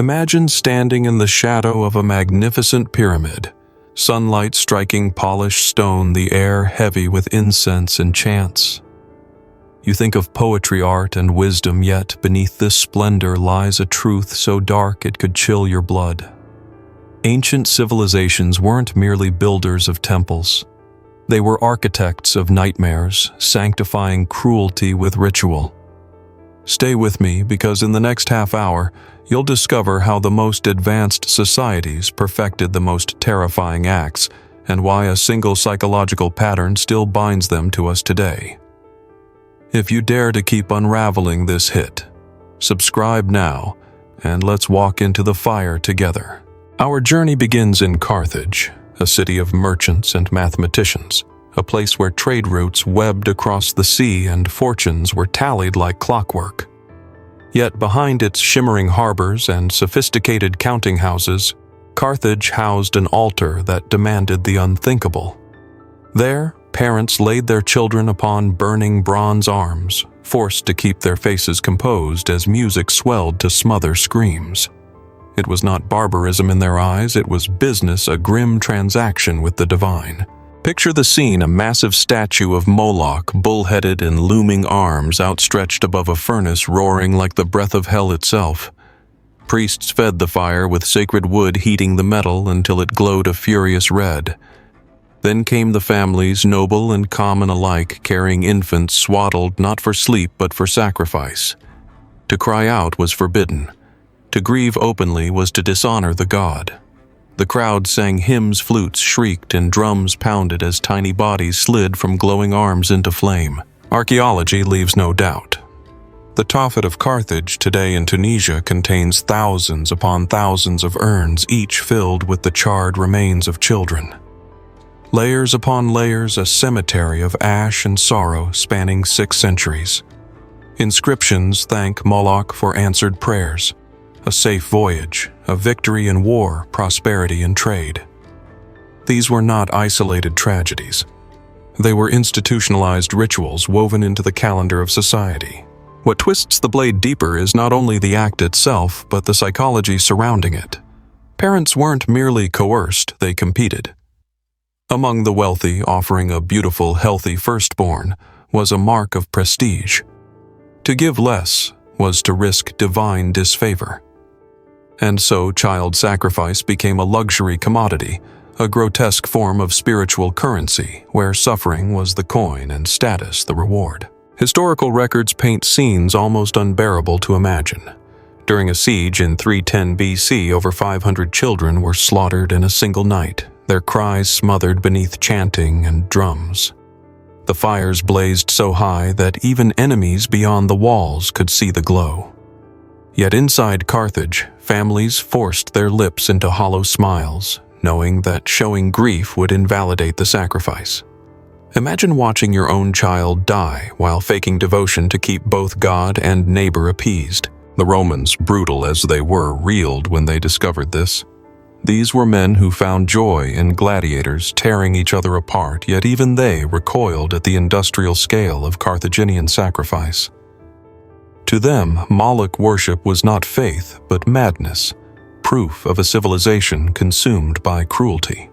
Imagine standing in the shadow of a magnificent pyramid, sunlight striking polished stone, the air heavy with incense and chants. You think of poetry, art, and wisdom, yet beneath this splendor lies a truth so dark it could chill your blood. Ancient civilizations weren't merely builders of temples. They were architects of nightmares, sanctifying cruelty with ritual. Stay with me, because in the next half hour, you'll discover how the most advanced societies perfected the most terrifying acts, and why a single psychological pattern still binds them to us today. If you dare to keep unraveling this hit, subscribe now, and let's walk into the fire together. Our journey begins in Carthage, a city of merchants and mathematicians, a place where trade routes webbed across the sea and fortunes were tallied like clockwork. Yet behind its shimmering harbors and sophisticated counting houses, Carthage housed an altar that demanded the unthinkable. There, parents laid their children upon burning bronze arms, forced to keep their faces composed as music swelled to smother screams. It was not barbarism in their eyes, it was business, a grim transaction with the divine. Picture the scene: a massive statue of Moloch, bull-headed and looming arms outstretched above a furnace roaring like the breath of hell itself. Priests fed the fire with sacred wood, heating the metal until it glowed a furious red. Then came the families, noble and common alike, carrying infants swaddled not for sleep but for sacrifice. To cry out was forbidden. To grieve openly was to dishonor the god. The crowd sang hymns, flutes shrieked, and drums pounded as tiny bodies slid from glowing arms into flame. Archaeology leaves no doubt. The Tophet of Carthage, today in Tunisia, contains thousands upon thousands of urns, each filled with the charred remains of children. Layers upon layers, a cemetery of ash and sorrow spanning 6 centuries. Inscriptions thank Moloch for answered prayers, a safe voyage, a victory in war, prosperity in trade. These were not isolated tragedies. They were institutionalized rituals woven into the calendar of society. What twists the blade deeper is not only the act itself, but the psychology surrounding it. Parents weren't merely coerced, they competed. Among the wealthy, offering a beautiful, healthy firstborn was a mark of prestige. To give less was to risk divine disfavor. And so child sacrifice became a luxury commodity, a grotesque form of spiritual currency, where suffering was the coin and status the reward. Historical records paint scenes almost unbearable to imagine. During a siege in 310 BC, over 500 children were slaughtered in a single night, their cries smothered beneath chanting and drums. The fires blazed so high that even enemies beyond the walls could see the glow. Yet inside Carthage, families forced their lips into hollow smiles, knowing that showing grief would invalidate the sacrifice. Imagine watching your own child die while faking devotion to keep both God and neighbor appeased. The Romans, brutal as they were, reeled when they discovered this. These were men who found joy in gladiators tearing each other apart, yet even they recoiled at the industrial scale of Carthaginian sacrifice. To them, Moloch worship was not faith, but madness, proof of a civilization consumed by cruelty.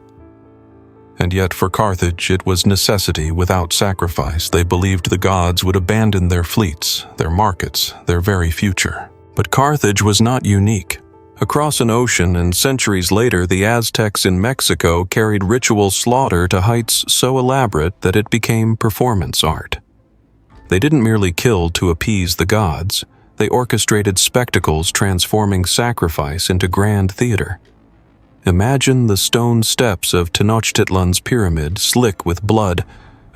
And yet for Carthage, it was necessity without sacrifice. They believed the gods would abandon their fleets, their markets, their very future. But Carthage was not unique. Across an ocean and centuries later, the Aztecs in Mexico carried ritual slaughter to heights so elaborate that it became performance art. They didn't merely kill to appease the gods, they orchestrated spectacles transforming sacrifice into grand theater. Imagine the stone steps of Tenochtitlan's pyramid slick with blood,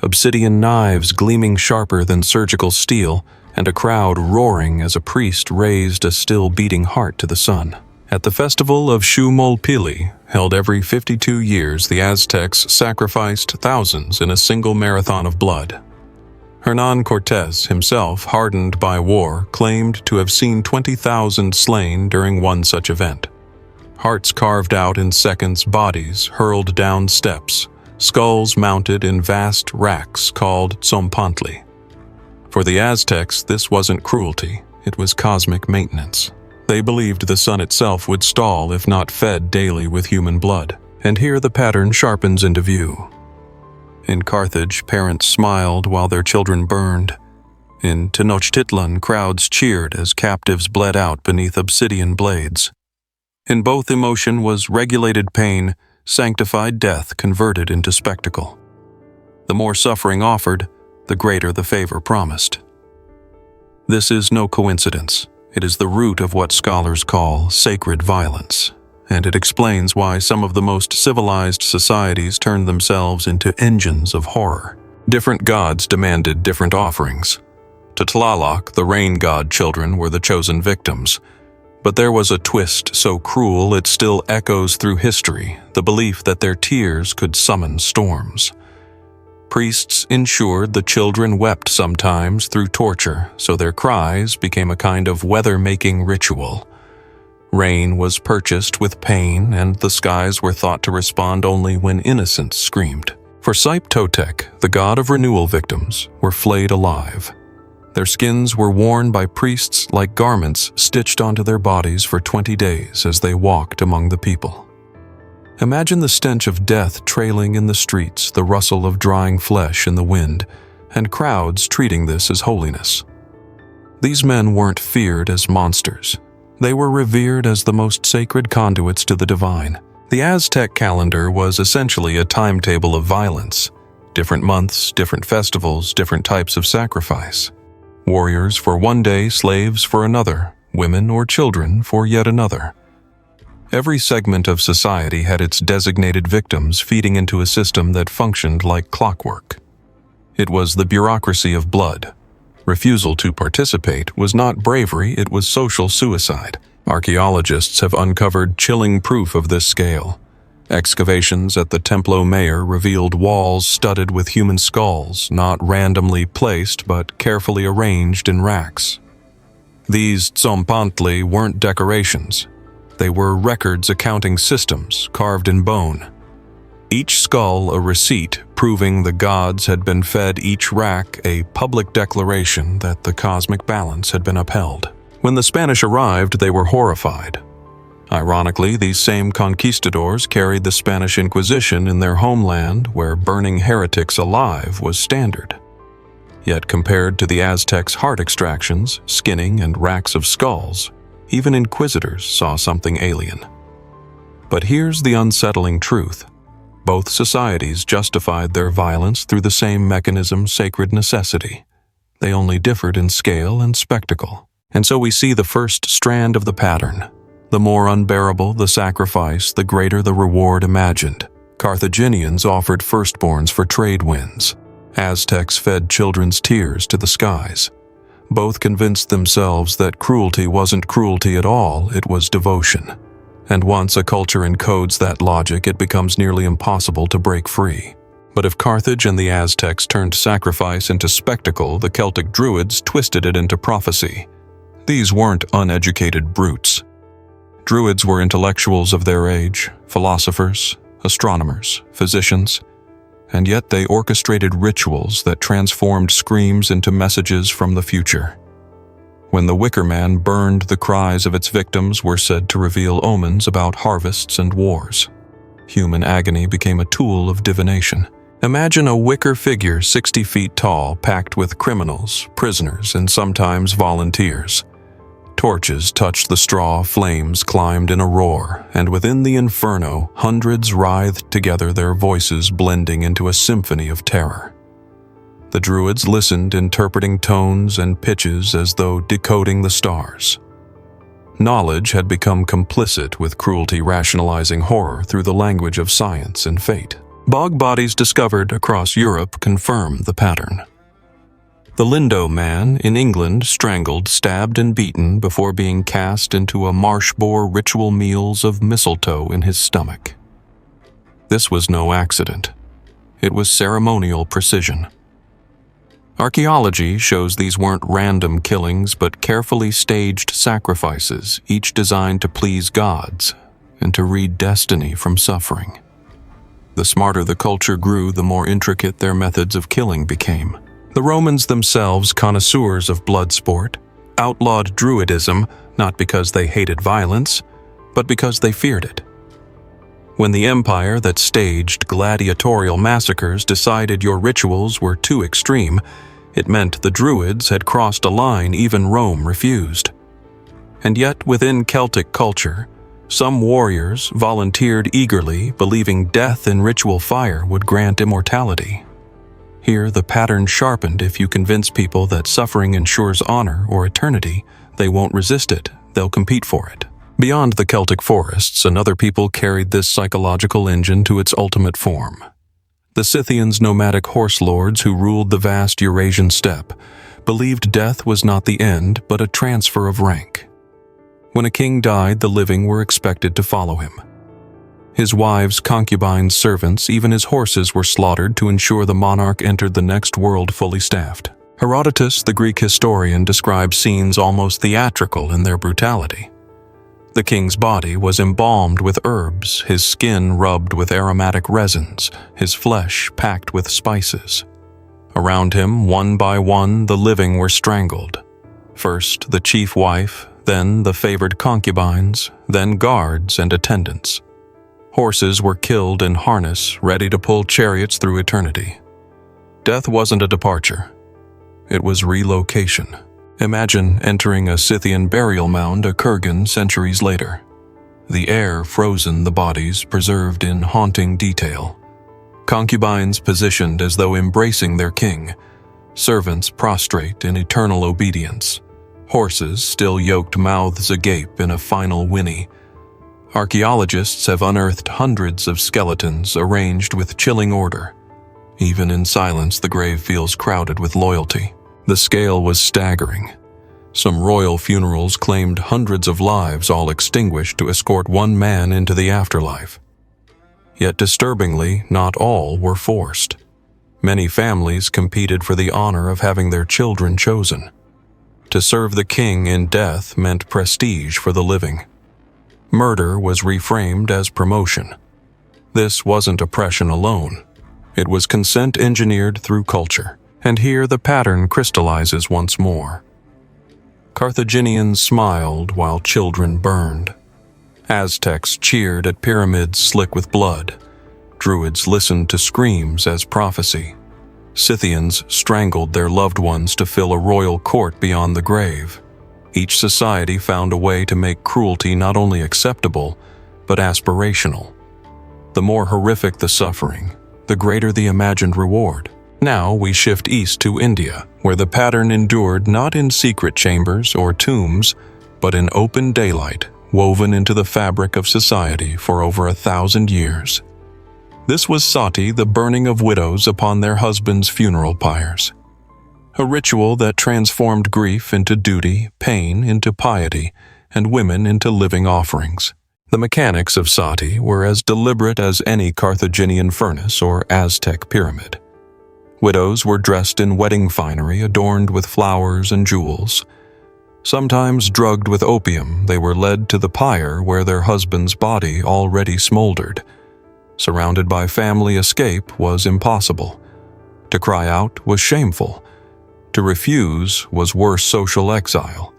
obsidian knives gleaming sharper than surgical steel, and a crowd roaring as a priest raised a still beating heart to the sun. At the festival of Shumolpili, held every 52 years, the Aztecs sacrificed thousands in a single marathon of blood. Hernán Cortés, himself hardened by war, claimed to have seen 20,000 slain during one such event. Hearts carved out in seconds, bodies hurled down steps, skulls mounted in vast racks called tzompantli. For the Aztecs, this wasn't cruelty, it was cosmic maintenance. They believed the sun itself would stall if not fed daily with human blood. And here the pattern sharpens into view. In Carthage, parents smiled while their children burned. In Tenochtitlan, crowds cheered as captives bled out beneath obsidian blades. In both, emotion was regulated pain, sanctified death converted into spectacle. The more suffering offered, the greater the favor promised. This is no coincidence. It is the root of what scholars call sacred violence, and it explains why some of the most civilized societies turned themselves into engines of horror. Different gods demanded different offerings. To Tlaloc, the rain god children were the chosen victims. But there was a twist so cruel it still echoes through history, the belief that their tears could summon storms. Priests ensured the children wept sometimes through torture, so their cries became a kind of weather-making ritual. Rain was purchased with pain, and the skies were thought to respond only when innocents screamed. For Sip Totec, the god of renewal, victims were flayed alive. Their skins were worn by priests like garments stitched onto their bodies for 20 days as they walked among the people. Imagine the stench of death trailing in the streets, the rustle of drying flesh in the wind, and crowds treating this as holiness. These men weren't feared as monsters. They were revered as the most sacred conduits to the divine. The Aztec calendar was essentially a timetable of violence. Different months, different festivals, different types of sacrifice. Warriors for one day, slaves for another, women or children for yet another. Every segment of society had its designated victims feeding into a system that functioned like clockwork. It was the bureaucracy of blood. Refusal to participate was not bravery, it was social suicide. Archaeologists have uncovered chilling proof of this scale. Excavations at the Templo Mayor revealed walls studded with human skulls, not randomly placed but carefully arranged in racks. These tzompantli weren't decorations. They were records accounting systems carved in bone. Each skull a receipt proving the gods had been fed, each rack a public declaration that the cosmic balance had been upheld. When the Spanish arrived, they were horrified. Ironically, these same conquistadors carried the Spanish Inquisition in their homeland, where burning heretics alive was standard. Yet compared to the Aztecs' heart extractions, skinning, and racks of skulls, even inquisitors saw something alien. But here's the unsettling truth. Both societies justified their violence through the same mechanism, sacred necessity. They only differed in scale and spectacle. And so we see the first strand of the pattern. The more unbearable the sacrifice, the greater the reward imagined. Carthaginians offered firstborns for trade winds. Aztecs fed children's tears to the skies. Both convinced themselves that cruelty wasn't cruelty at all, it was devotion. And once a culture encodes that logic, it becomes nearly impossible to break free. But if Carthage and the Aztecs turned sacrifice into spectacle, the Celtic Druids twisted it into prophecy. These weren't uneducated brutes. Druids were intellectuals of their age, philosophers, astronomers, physicians, and yet they orchestrated rituals that transformed screams into messages from the future. When the Wicker Man burned, the cries of its victims were said to reveal omens about harvests and wars. Human agony became a tool of divination. Imagine a wicker figure 60 feet tall, packed with criminals, prisoners, and sometimes volunteers. Torches touched the straw, flames climbed in a roar, and within the inferno, hundreds writhed together, their voices blending into a symphony of terror. The Druids listened, interpreting tones and pitches as though decoding the stars. Knowledge had become complicit with cruelty, rationalizing horror through the language of science and fate. Bog bodies discovered across Europe confirm the pattern. The Lindo man in England strangled, stabbed, and beaten before being cast into a marsh boar ritual meals of mistletoe in his stomach. This was no accident. It was ceremonial precision. Archaeology shows these weren't random killings but carefully staged sacrifices, each designed to please gods and to read destiny from suffering. The smarter the culture grew, the more intricate their methods of killing became. The Romans themselves, connoisseurs of blood sport, outlawed druidism not because they hated violence, but because they feared it. When the empire that staged gladiatorial massacres decided your rituals were too extreme, it meant the Druids had crossed a line even Rome refused. And yet, within Celtic culture, some warriors volunteered eagerly, believing death in ritual fire would grant immortality. Here, the pattern sharpened. If you convince people that suffering ensures honor or eternity, they won't resist it, they'll compete for it. Beyond the Celtic forests, another people carried this psychological engine to its ultimate form. The Scythians' nomadic horse lords who ruled the vast Eurasian steppe believed death was not the end, but a transfer of rank. When a king died, the living were expected to follow him. His wives, concubines, servants, even his horses were slaughtered to ensure the monarch entered the next world fully staffed. Herodotus, the Greek historian, describes scenes almost theatrical in their brutality. The king's body was embalmed with herbs, his skin rubbed with aromatic resins, his flesh packed with spices. Around him, one by one, the living were strangled. First the chief wife, then the favored concubines, then guards and attendants. Horses were killed in harness, ready to pull chariots through eternity. Death wasn't a departure. It was relocation. Imagine entering a Scythian burial mound at Kurgan centuries later. The air frozen, the bodies preserved in haunting detail. Concubines positioned as though embracing their king. Servants prostrate in eternal obedience. Horses still yoked, mouths agape in a final whinny. Archaeologists have unearthed hundreds of skeletons arranged with chilling order. Even in silence, the grave feels crowded with loyalty. The scale was staggering. Some royal funerals claimed hundreds of lives, all extinguished to escort one man into the afterlife. Yet disturbingly, not all were forced. Many families competed for the honor of having their children chosen. To serve the king in death meant prestige for the living. Murder was reframed as promotion. This wasn't oppression alone. It was consent engineered through culture. And here the pattern crystallizes once more. Carthaginians smiled while children burned. Aztecs cheered at pyramids slick with blood. Druids listened to screams as prophecy. Scythians strangled their loved ones to fill a royal court beyond the grave. Each society found a way to make cruelty not only acceptable, but aspirational. The more horrific the suffering, the greater the imagined reward. Now we shift east to India, where the pattern endured not in secret chambers or tombs, but in open daylight, woven into the fabric of society for over 1,000 years. This was sati, the burning of widows upon their husbands' funeral pyres. A ritual that transformed grief into duty, pain into piety, and women into living offerings. The mechanics of sati were as deliberate as any Carthaginian furnace or Aztec pyramid. Widows were dressed in wedding finery adorned with flowers and jewels. Sometimes drugged with opium, they were led to the pyre where their husband's body already smoldered. Surrounded by family, escape was impossible. To cry out was shameful. To refuse was worse social exile.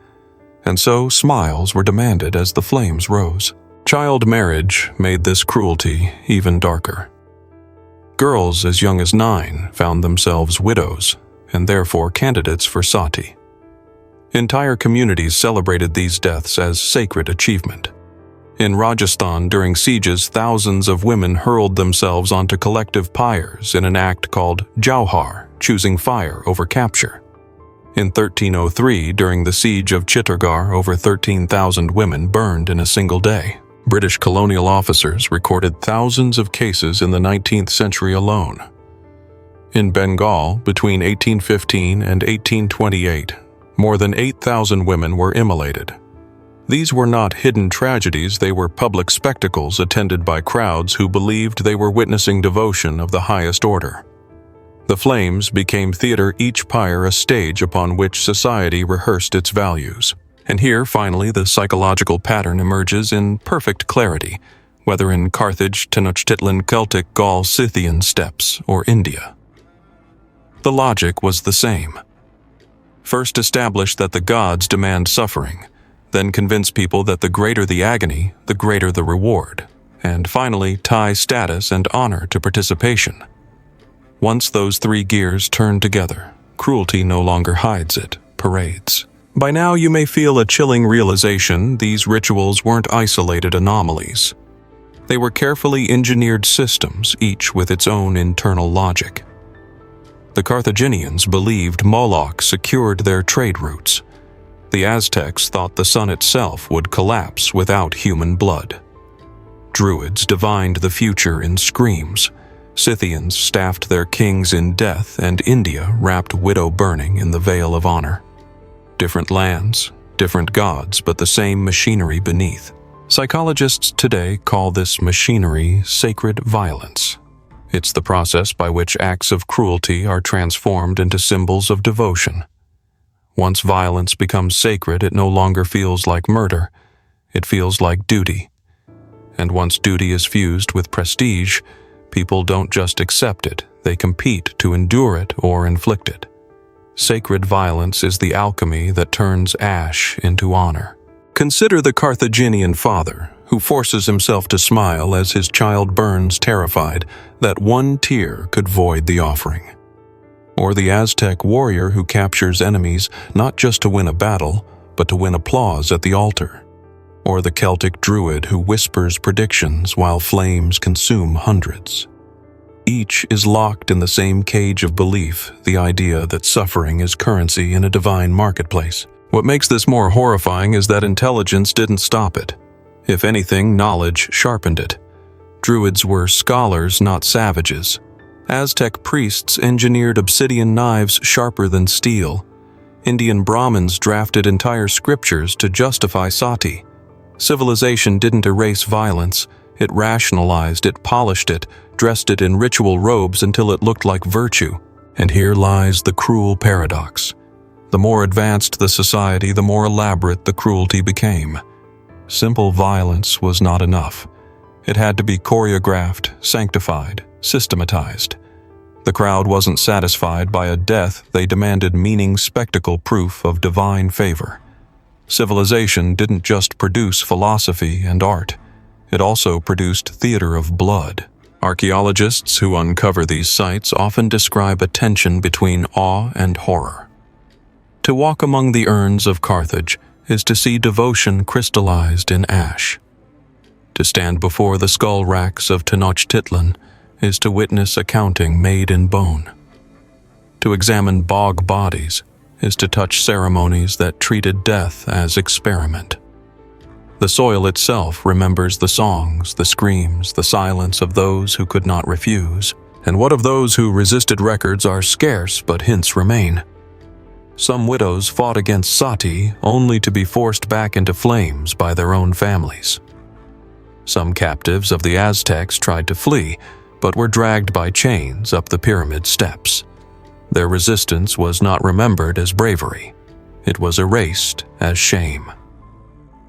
And so smiles were demanded as the flames rose. Child marriage made this cruelty even darker. Girls as young as 9 found themselves widows and therefore candidates for sati. Entire communities celebrated these deaths as sacred achievement. In Rajasthan, during sieges, thousands of women hurled themselves onto collective pyres in an act called jauhar, choosing fire over capture. In 1303, during the siege of Chittorgarh, over 13,000 women burned in a single day. British colonial officers recorded thousands of cases in the 19th century alone. In Bengal, between 1815 and 1828, more than 8,000 women were immolated. These were not hidden tragedies, they were public spectacles attended by crowds who believed they were witnessing devotion of the highest order. The flames became theater, each pyre a stage upon which society rehearsed its values. And here, finally, the psychological pattern emerges in perfect clarity, whether in Carthage, Tenochtitlan, Celtic, Gaul, Scythian steppes, or India. The logic was the same. First establish that the gods demand suffering, then convince people that the greater the agony, the greater the reward, and finally tie status and honor to participation. Once those three gears turn together, cruelty no longer hides it, parades. By now you may feel a chilling realization these rituals weren't isolated anomalies. They were carefully engineered systems, each with its own internal logic. The Carthaginians believed Moloch secured their trade routes. The Aztecs thought the sun itself would collapse without human blood. Druids divined the future in screams. Scythians staffed their kings in death, and India wrapped widow burning in the veil of honor. Different lands, different gods, but the same machinery beneath. Psychologists today call this machinery sacred violence. It's the process by which acts of cruelty are transformed into symbols of devotion. Once violence becomes sacred, it no longer feels like murder. It feels like duty. And once duty is fused with prestige, people don't just accept it, they compete to endure it or inflict it. Sacred violence is the alchemy that turns ash into honor. Consider the Carthaginian father, who forces himself to smile as his child burns terrified that one tear could void the offering. Or the Aztec warrior who captures enemies not just to win a battle, but to win applause at the altar. Or the Celtic druid who whispers predictions while flames consume hundreds. Each is locked in the same cage of belief, the idea that suffering is currency in a divine marketplace. What makes this more horrifying is that intelligence didn't stop it. If anything, knowledge sharpened it. Druids were scholars, not savages. Aztec priests engineered obsidian knives sharper than steel. Indian Brahmins drafted entire scriptures to justify sati. Civilization didn't erase violence. It rationalized it, polished it, dressed it in ritual robes until it looked like virtue. And here lies the cruel paradox. The more advanced the society, the more elaborate the cruelty became. Simple violence was not enough. It had to be choreographed, sanctified, systematized. The crowd wasn't satisfied by a death, they demanded meaning, spectacle, proof of divine favor. Civilization didn't just produce philosophy and art. It also produced theater of blood. Archaeologists who uncover these sites often describe a tension between awe and horror. To walk among the urns of Carthage is to see devotion crystallized in ash. To stand before the skull racks of Tenochtitlan is to witness accounting made in bone. To examine bog bodies is to touch ceremonies that treated death as experiment. The soil itself remembers the songs, the screams, the silence of those who could not refuse. And what of those who resisted? Records are scarce, but hints remain. Some widows fought against sati only to be forced back into flames by their own families. Some captives of the Aztecs tried to flee, but were dragged by chains up the pyramid steps. Their resistance was not remembered as bravery. It was erased as shame.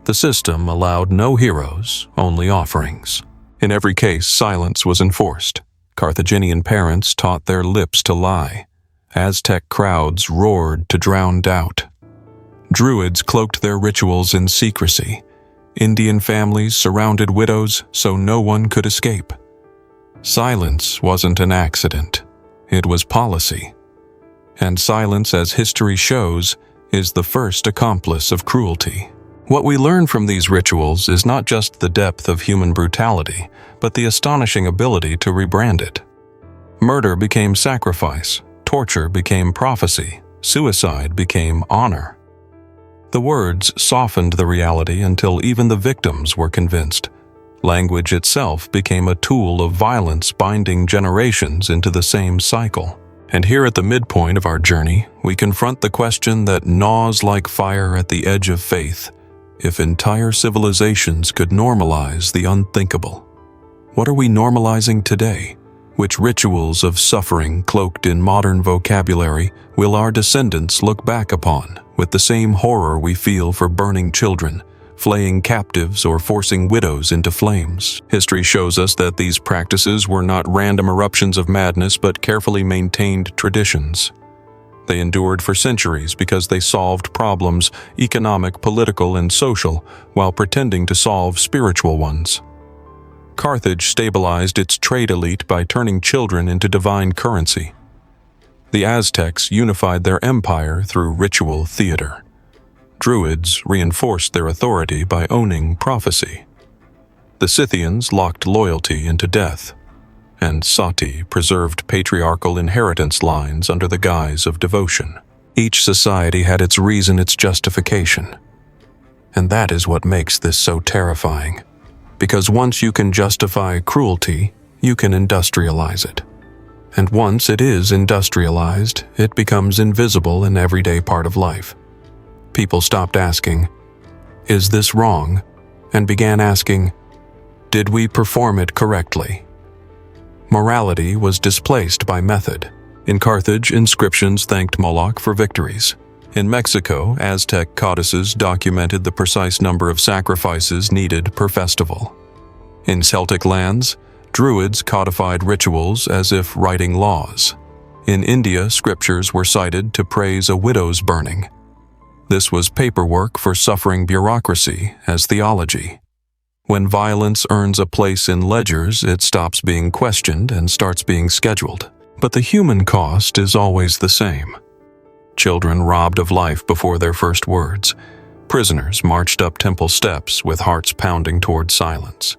The system allowed no heroes, only offerings. In every case, silence was enforced. Carthaginian parents taught their lips to lie. Aztec crowds roared to drown doubt. Druids cloaked their rituals in secrecy. Indian families surrounded widows so no one could escape. Silence wasn't an accident. It was policy. And silence, as history shows, is the first accomplice of cruelty. What we learn from these rituals is not just the depth of human brutality, but the astonishing ability to rebrand it. Murder became sacrifice, torture became prophecy, suicide became honor. The words softened the reality until even the victims were convinced. Language itself became a tool of violence, binding generations into the same cycle. And here at the midpoint of our journey, we confront the question that gnaws like fire at the edge of faith. If entire civilizations could normalize the unthinkable, what are we normalizing today? Which rituals of suffering cloaked in modern vocabulary will our descendants look back upon with the same horror we feel for burning children, flaying captives, or forcing widows into flames? History shows us that these practices were not random eruptions of madness but carefully maintained traditions. They endured for centuries because they solved problems, economic, political, and social, while pretending to solve spiritual ones. Carthage stabilized its trade elite by turning children into divine currency. The Aztecs unified their empire through ritual theater. Druids reinforced their authority by owning prophecy. The Scythians locked loyalty into death, and Sati preserved patriarchal inheritance lines under the guise of devotion. Each society had its reason, its justification. And that is what makes this so terrifying. Because once you can justify cruelty, you can industrialize it. And once it is industrialized, it becomes invisible in everyday part of life. People stopped asking, "Is this wrong?" and began asking, "Did we perform it correctly?" Morality was displaced by method. In Carthage, inscriptions thanked Moloch for victories. In Mexico, Aztec codices documented the precise number of sacrifices needed per festival. In Celtic lands, Druids codified rituals as if writing laws. In India, scriptures were cited to praise a widow's burning. This was paperwork for suffering bureaucracy as theology. When violence earns a place in ledgers, it stops being questioned and starts being scheduled. But the human cost is always the same. Children robbed of life before their first words. Prisoners marched up temple steps with hearts pounding toward silence.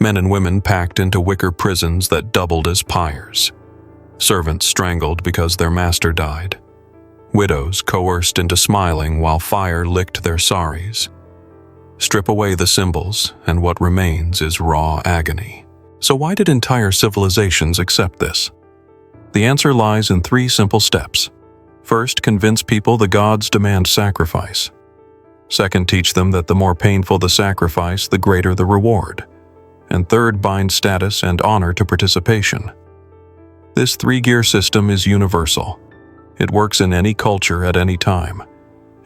Men and women packed into wicker prisons that doubled as pyres. Servants strangled because their master died. Widows coerced into smiling while fire licked their saris. Strip away the symbols, and what remains is raw agony. So why did entire civilizations accept this? The answer lies in 3 simple steps. First, convince people the gods demand sacrifice. Second, teach them that the more painful the sacrifice, the greater the reward. And third, bind status and honor to participation. This 3-gear system is universal. It works in any culture at any time.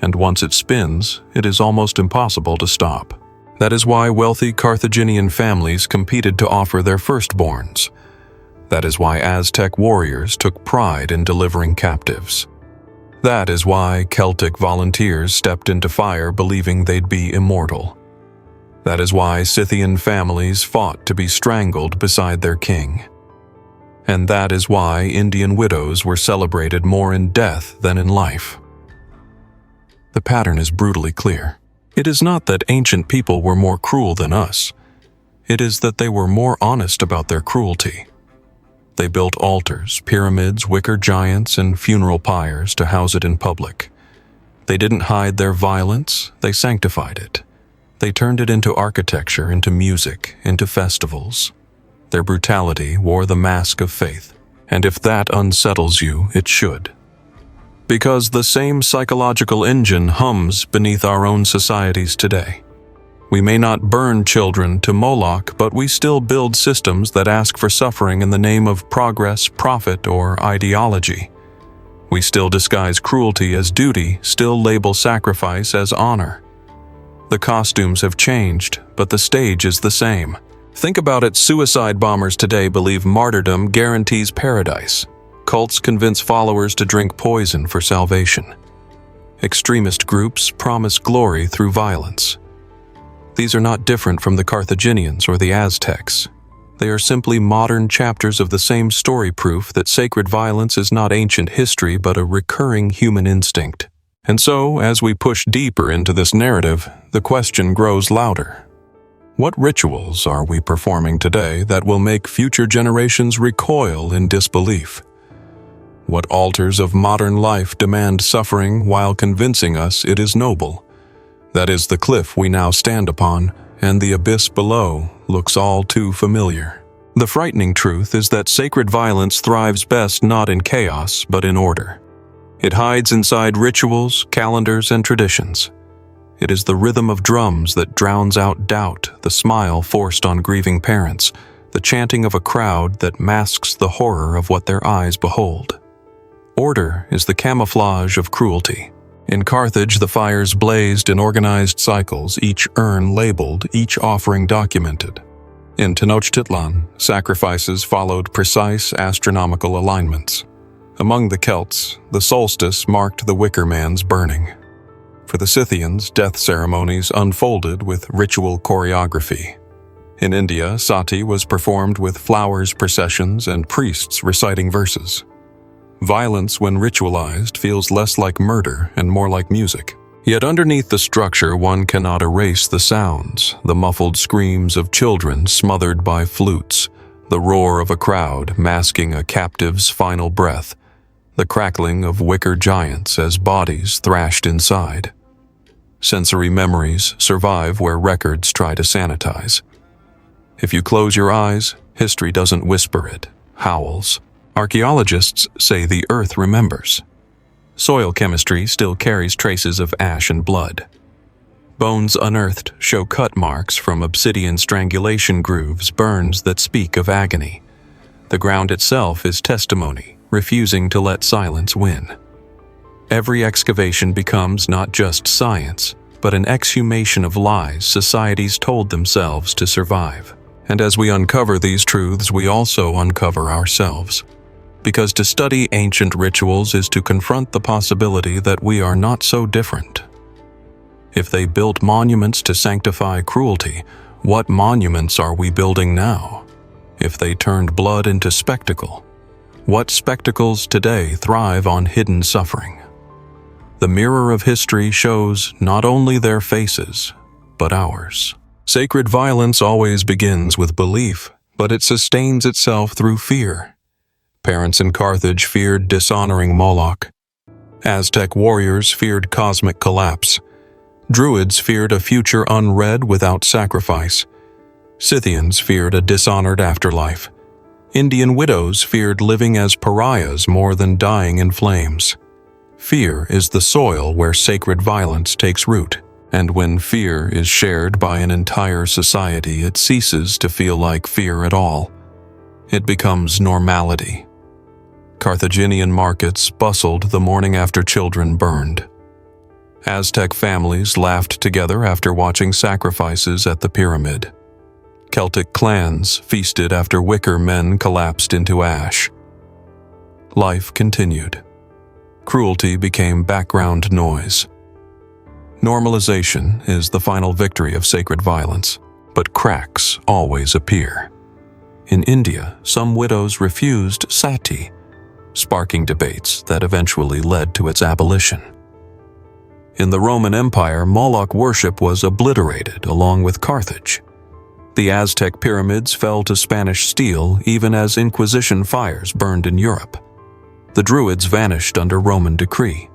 And once it spins, it is almost impossible to stop. That is why wealthy Carthaginian families competed to offer their firstborns. That is why Aztec warriors took pride in delivering captives. That is why Celtic volunteers stepped into fire believing they'd be immortal. That is why Scythian families fought to be strangled beside their king. And that is why Indian widows were celebrated more in death than in life. The pattern is brutally clear. It is not that ancient people were more cruel than us. It is that they were more honest about their cruelty. They built altars, pyramids, wicker giants, and funeral pyres to house it in public. They didn't hide their violence, they sanctified it. They turned it into architecture, into music, into festivals. Their brutality wore the mask of faith, and if that unsettles you, it should. Because the same psychological engine hums beneath our own societies today. We may not burn children to Moloch, but we still build systems that ask for suffering in the name of progress, profit, or ideology. We still disguise cruelty as duty, still label sacrifice as honor. The costumes have changed, but the stage is the same. Think about it, suicide bombers today believe martyrdom guarantees paradise. Cults convince followers to drink poison for salvation. Extremist groups promise glory through violence. These are not different from the Carthaginians or the Aztecs. They are simply modern chapters of the same story, proof that sacred violence is not ancient history but a recurring human instinct. And so, as we push deeper into this narrative, the question grows louder. What rituals are we performing today that will make future generations recoil in disbelief? What altars of modern life demand suffering while convincing us it is noble? That is the cliff we now stand upon, and the abyss below looks all too familiar. The frightening truth is that sacred violence thrives best not in chaos, but in order. It hides inside rituals, calendars, and traditions. It is the rhythm of drums that drowns out doubt, the smile forced on grieving parents, the chanting of a crowd that masks the horror of what their eyes behold. Order is the camouflage of cruelty. In Carthage, the fires blazed in organized cycles, each urn labeled, each offering documented. In Tenochtitlan, sacrifices followed precise astronomical alignments. Among the Celts, the solstice marked the wicker man's burning. For the Scythians, death ceremonies unfolded with ritual choreography. In India, sati was performed with flowers processions and priests reciting verses. Violence, when ritualized, feels less like murder and more like music. Yet underneath the structure, one cannot erase the sounds, the muffled screams of children smothered by flutes, the roar of a crowd masking a captive's final breath, the crackling of wicker giants as bodies thrashed inside. Sensory memories survive where records try to sanitize. If you close your eyes, history doesn't whisper, it howls. Archaeologists say the earth remembers. Soil chemistry still carries traces of ash and blood. Bones unearthed show cut marks from obsidian strangulation grooves, burns that speak of agony. The ground itself is testimony, refusing to let silence win. Every excavation becomes not just science, but an exhumation of lies societies told themselves to survive. And as we uncover these truths, we also uncover ourselves. Because to study ancient rituals is to confront the possibility that we are not so different. If they built monuments to sanctify cruelty, what monuments are we building now? If they turned blood into spectacle, what spectacles today thrive on hidden suffering? The mirror of history shows not only their faces, but ours. Sacred violence always begins with belief, but it sustains itself through fear. Parents in Carthage feared dishonoring Moloch. Aztec warriors feared cosmic collapse. Druids feared a future unread without sacrifice. Scythians feared a dishonored afterlife. Indian widows feared living as pariahs more than dying in flames. Fear is the soil where sacred violence takes root, and when fear is shared by an entire society, it ceases to feel like fear at all. It becomes normality. Carthaginian markets bustled the morning after children burned. Aztec families laughed together after watching sacrifices at the pyramid. Celtic clans feasted after wicker men collapsed into ash. Life continued. Cruelty became background noise. Normalization is the final victory of sacred violence, but cracks always appear. In India, some widows refused sati, sparking debates that eventually led to its abolition. In the Roman Empire, Moloch worship was obliterated along with Carthage. The Aztec pyramids fell to Spanish steel even as Inquisition fires burned in Europe. The Druids vanished under Roman decree.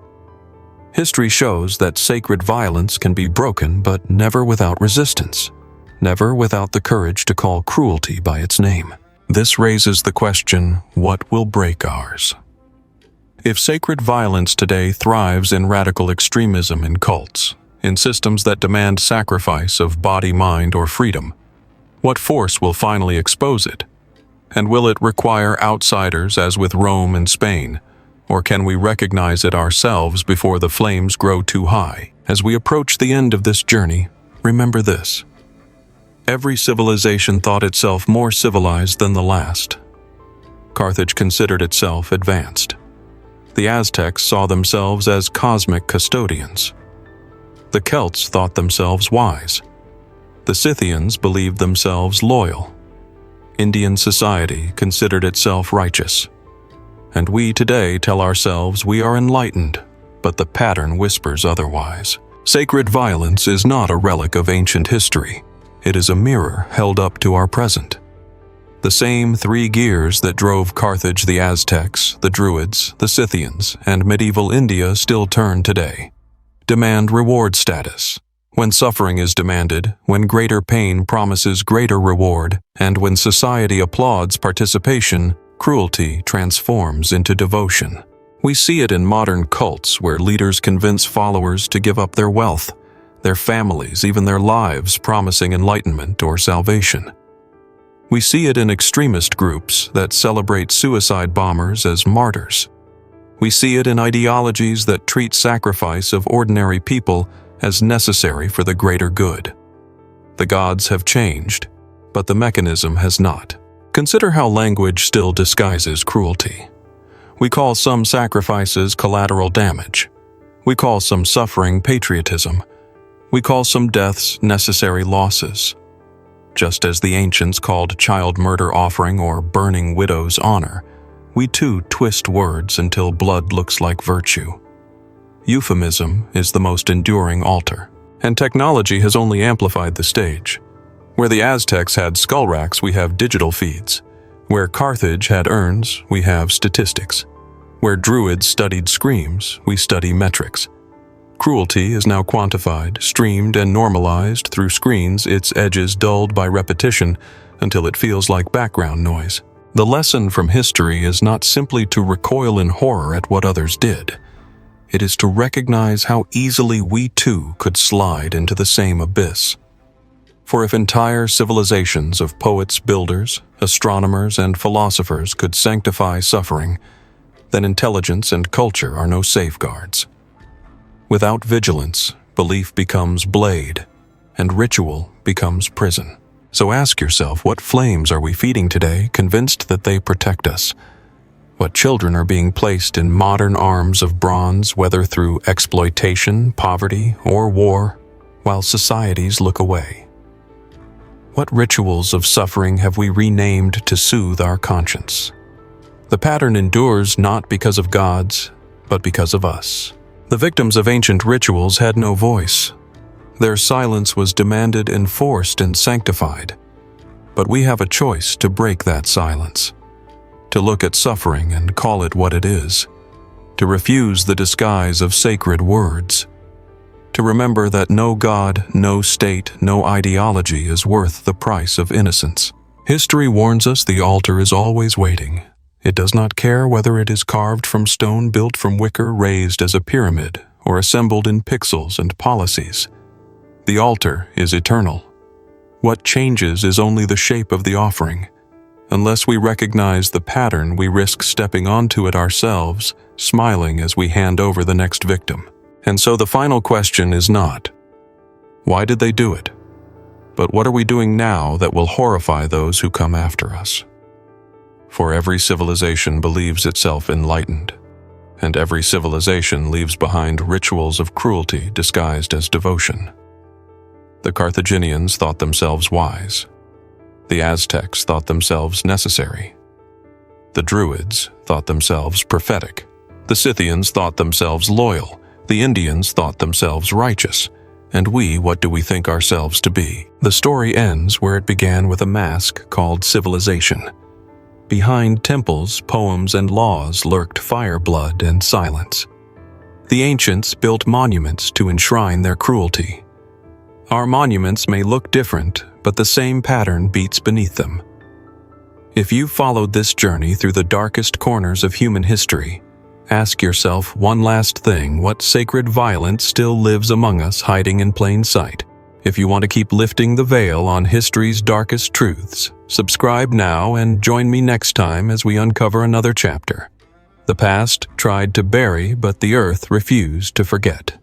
History shows that sacred violence can be broken, but never without resistance, never without the courage to call cruelty by its name. This raises the question, what will break ours? If sacred violence today thrives in radical extremism in cults, in systems that demand sacrifice of body, mind, or freedom, what force will finally expose it? And will it require outsiders as with Rome and Spain? Or can we recognize it ourselves before the flames grow too high? As we approach the end of this journey, remember this. Every civilization thought itself more civilized than the last. Carthage considered itself advanced. The Aztecs saw themselves as cosmic custodians. The Celts thought themselves wise. The Scythians believed themselves loyal. Indian society considered itself righteous. And we today tell ourselves we are enlightened, but the pattern whispers otherwise. Sacred violence is not a relic of ancient history. It is a mirror held up to our present. The same three gears that drove Carthage, the Aztecs, the Druids, the Scythians, and medieval India still turn today. Demand reward status. When suffering is demanded, when greater pain promises greater reward, and when society applauds participation, cruelty transforms into devotion. We see it in modern cults where leaders convince followers to give up their wealth, their families, even their lives, promising enlightenment or salvation. We see it in extremist groups that celebrate suicide bombers as martyrs. We see it in ideologies that treat sacrifice of ordinary people as necessary for the greater good. The gods have changed, but the mechanism has not. Consider how language still disguises cruelty. We call some sacrifices collateral damage. We call some suffering patriotism. We call some deaths necessary losses. Just as the ancients called child murder offering or burning widows honor, we too twist words until blood looks like virtue. Euphemism is the most enduring altar, and technology has only amplified the stage. Where the Aztecs had skull racks, we have digital feeds. Where Carthage had urns, we have statistics. Where Druids studied screams, we study metrics. Cruelty is now quantified, streamed, and normalized through screens, its edges dulled by repetition until it feels like background noise. The lesson from history is not simply to recoil in horror at what others did. It is to recognize how easily we too could slide into the same abyss. For if entire civilizations of poets, builders, astronomers, and philosophers could sanctify suffering, then intelligence and culture are no safeguards. Without vigilance, belief becomes blade, and ritual becomes prison. So ask yourself, what flames are we feeding today, convinced that they protect us? What children are being placed in modern arms of bronze, whether through exploitation, poverty, or war, while societies look away? What rituals of suffering have we renamed to soothe our conscience? The pattern endures not because of gods, but because of us. The victims of ancient rituals had no voice. Their silence was demanded, enforced, and sanctified. But we have a choice to break that silence, to look at suffering and call it what it is, to refuse the disguise of sacred words, to remember that no God, no state, no ideology is worth the price of innocence. History warns us the altar is always waiting. It does not care whether it is carved from stone, built from wicker, raised as a pyramid, or assembled in pixels and policies. The altar is eternal. What changes is only the shape of the offering. Unless we recognize the pattern, we risk stepping onto it ourselves, smiling as we hand over the next victim. And so the final question is not, why did they do it? But what are we doing now that will horrify those who come after us? For every civilization believes itself enlightened, and every civilization leaves behind rituals of cruelty disguised as devotion. The Carthaginians thought themselves wise. The Aztecs thought themselves necessary. The Druids thought themselves prophetic. The Scythians thought themselves loyal. The Indians thought themselves righteous. And we, what do we think ourselves to be? The story ends where it began, with a mask called civilization. Behind temples, poems, and laws lurked fire, blood, and silence. The ancients built monuments to enshrine their cruelty. Our monuments may look different, but the same pattern beats beneath them. If you've followed this journey through the darkest corners of human history, ask yourself one last thing: what sacred violence still lives among us, hiding in plain sight? If you want to keep lifting the veil on history's darkest truths, subscribe now and join me next time as we uncover another chapter. The past tried to bury, but the earth refused to forget.